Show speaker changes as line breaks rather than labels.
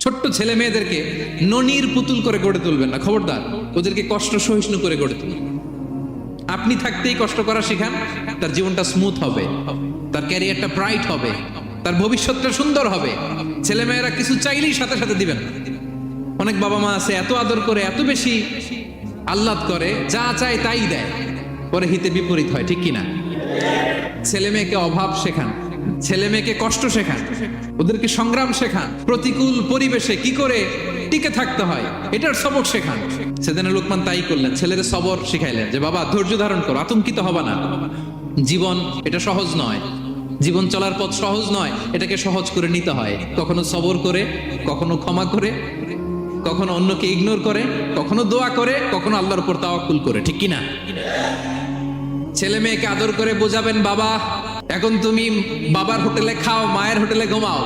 ছোট্ট ছেলে মেয়েদেরকে ননির পুতুল করে গড়ে তুলবেন না, খবরদার। ওদেরকে কষ্ট সহিষ্ণু করে গড়ে তুলবেন। আপনি থাকতেই কষ্ট করা শিখান, তার জীবনটা স্মুথ হবে, তার ক্যারিয়ারটা ব্রাইট হবে, তার ভবিষ্যৎটা সুন্দর হবে। ছেলেমেয়েরা কিছু চাইলেই সাথে সাথে দিবেন না। অনেক বাবা মা আছে এত আদর করে, এত বেশি আহ্লাদ করে, যা চায় তাই দেয়, পরে হিতে বিপরীত হয়, ঠিক কিনা? ছেলে মেয়েকে অভাব শেখান, ছেলে মেয়েকে কষ্ট শেখান, ওদেরকে সংগ্রাম শেখান, প্রতিকূল পরিবেশে কি করে টিকে থাকতে হয় এটার সবক শেখান। সেদিন লোকমান তাই করলেন, ছেলেদের সবর শিখাইলেন যে বাবা ধৈর্য ধারণ করো, আতঙ্কিত হবা না। জীবন এটা সহজ নয়, জীবন চলার পথ সহজ নয়, এটাকে সহজ করে নিতে হয়। কখনো সবর করে, কখনো ক্ষমা করে, কখনো অন্যকে ইগনোর করে, কখনো দোয়া করে, কখনো আল্লাহর উপর তাওয়াক্কুল করে, ঠিক কিনা? ছেলে মেয়েকে আদর করে বোঝাবেন, বাবা এখন তুমি বাবার হোটেলে খাও, মায়ের হোটেলে ঘুমাও,